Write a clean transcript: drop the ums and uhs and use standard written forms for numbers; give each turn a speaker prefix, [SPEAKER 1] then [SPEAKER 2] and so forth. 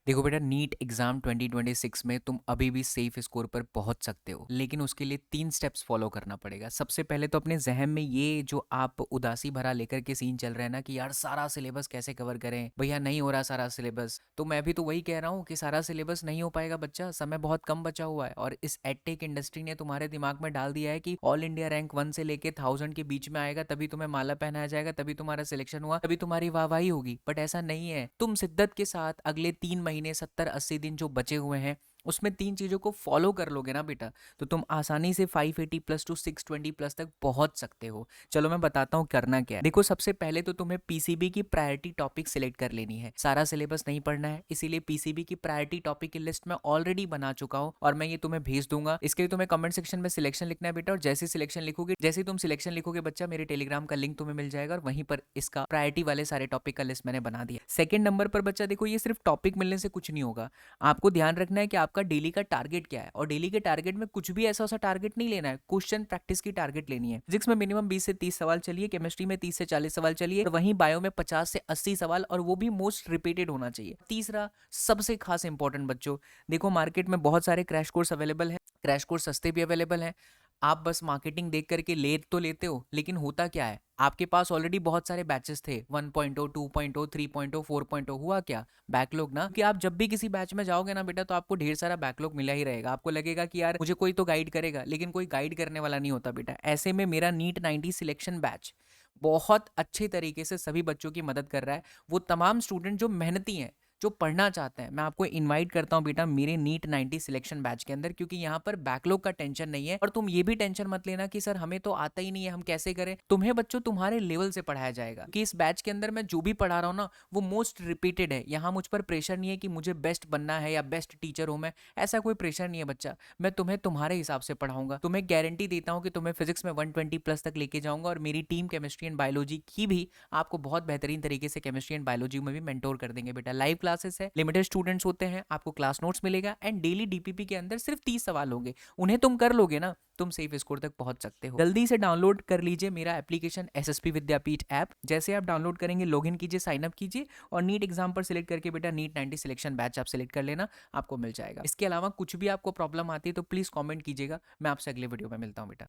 [SPEAKER 1] देखो बेटा, NEET exam 2026 में तुम अभी भी सेफ स्कोर पर पहुंच सकते हो, लेकिन उसके लिए 3 स्टेप्स फॉलो करना पड़ेगा। सबसे पहले तो अपने जहन में ये जो आप उदासी भरा लेकर के सीन चल रहा है ना कि यार सारा सिलेबस कैसे कवर करें, भैया नहीं हो रहा सारा सिलेबस, तो मैं भी तो वही कह रहा हूँ कि सारा सिलेबस नहीं हो पाएगा बच्चा, समय बहुत कम बचा हुआ है। और इस एडटेक इंडस्ट्री ने तुम्हारे दिमाग में डाल दिया है कि ऑल इंडिया रैंक 1 से लेके 1000 के बीच में आएगा तभी तुम्हें माला पहनाया जाएगा, तभी तुम्हारा सिलेक्शन हुआ, तभी तुम्हारी वाहवाही होगी। बट ऐसा नहीं है। तुम शिद्दत के साथ अगले 3 महीने 70-80 दिन जो बचे हुए हैं उसमें 3 चीजों को फॉलो कर लोगे ना बेटा, तो तुम आसानी से 580 प्लस टू 620 प्लस तक पहुंच सकते हो। चलो मैं बताता हूँ करना क्या है। देखो, सबसे पहले तो तुम्हें पीसीबी की प्रायोरिटी टॉपिक सिलेक्ट कर लेनी है। सारा सिलेबस नहीं पढ़ना है, इसीलिए पीसीबी की प्रायोरिटी टॉपिक की लिस्ट में ऑलरेडी बना चुका हूँ और मैं ये तुम्हें भेज दूंगा। इसके लिए तुम्हें कमेंट सेक्शन में सिलेक्शन लिखना है बेटा, और जैसे सिलेक्शन लिखोगे, जैसे ही तुम सिलेक्शन लिखोगे बच्चा, मेरे टेलीग्राम का लिंक तुम्हें मिल जाएगा और वहीं पर इसका प्रायोरिटी वाले सारे टॉपिक का लिस्ट मैंने बना दिया। सेकंड नंबर पर बच्चा देखो, ये सिर्फ टॉपिक मिलने से कुछ नहीं होगा। आपको ध्यान रखना है कि आपका डेली का टारगेट क्या है, और डेली के टारगेट में कुछ भी ऐसा टारगेट नहीं लेना है, क्वेश्चन प्रैक्टिस की टारगेट लेनी है। फिजिक्स में मिनिमम 20 से 30 सवाल चलिए, केमिस्ट्री में 30 से 40 सवाल चलिए, और वहीं बायो में 50 से 80 सवाल, और वो भी मोस्ट रिपीटेड होना चाहिए। तीसरा सबसे खास इंपॉर्टेंट बच्चों, देखो मार्केट में बहुत सारे क्रैश कोर्स अवेलेबल है, क्रैश कोर्स सस्ते भी अवेलेबल हैं। आप बस मार्केटिंग देख करके ले तो लेते हो, लेकिन होता क्या है, आपके पास ऑलरेडी बहुत सारे बैचेस थे, 1.0, 2.0, 3.0, 4.0, हुआ क्या, बैकलॉग ना। कि आप जब भी किसी बैच में जाओगे ना बेटा, तो आपको ढेर सारा बैकलॉग मिला ही रहेगा। आपको लगेगा कि यार मुझे कोई तो गाइड करेगा, लेकिन कोई गाइड करने वाला नहीं होता बेटा। ऐसे में मेरा नीट 90 सिलेक्शन बैच बहुत अच्छे तरीके से सभी बच्चों की मदद कर रहा है। वो तमाम स्टूडेंट जो मेहनती हैं, जो पढ़ना चाहते हैं, मैं आपको इनवाइट करता हूं बेटा मेरे नीट 90 सिलेक्शन बैच के अंदर, क्योंकि यहाँ पर बैकलॉग का टेंशन नहीं है। और तुम ये भी टेंशन मत लेना कि सर हमें तो आता ही नहीं है, हम कैसे करें। तुम्हें बच्चों तुम्हारे लेवल से पढ़ाया जाएगा, कि इस बैच के अंदर मैं जो भी पढ़ा रहा हूँ ना, वो मोस्ट रिपीटेड है। यहाँ मुझ पर प्रेशर नहीं है कि मुझे बेस्ट बनना है या बेस्ट टीचर हूँ मैं, ऐसा कोई प्रेशर नहीं है बच्चा। मैं तुम्हें तुम्हारे हिसाब से पढ़ाऊंगा। तुम्हें गारंटी देता हूँ कि तुम्हें फिजिक्स में 120 प्लस तक लेके जाऊंगा, और मेरी टीम केमिस्ट्री एंड बायोलॉजी की भी आपको बहुत बेहतरीन तरीके से केमिस्ट्री एंड बायोलॉजी में भी मेंटोर कर देंगे बेटा। लाइव क्लासेस है, लिमिटेड स्टूडेंट्स होते हैं, आपको क्लास नोट्स मिलेगा, एंड डेली डीपीपी के अंदर सिर्फ 30 सवाल होंगे। उन्हें तुम कर लोगे ना, तुम सेफ स्कोर तक पहुंच सकते हो। जल्दी से डाउनलोड कर लीजिए मेरा एप्लीकेशन एसएसपी विद्यापीठ ऐप। जैसे आप डाउनलोड करेंगे, लॉगिन कीजिए, साइन अप कीजिए, और नीट एग्जाम पर सिलेक्ट करके बेटा नीट 90 सिलेक्शन बैच आप सिलेक्ट कर लेना, आपको मिल जाएगा। इसके अलावा कुछ भी आपको प्रॉब्लम आती है तो प्लीज कमेंट कीजिएगा। मैं आपसे अगले वीडियो में मिलता हूं बेटा।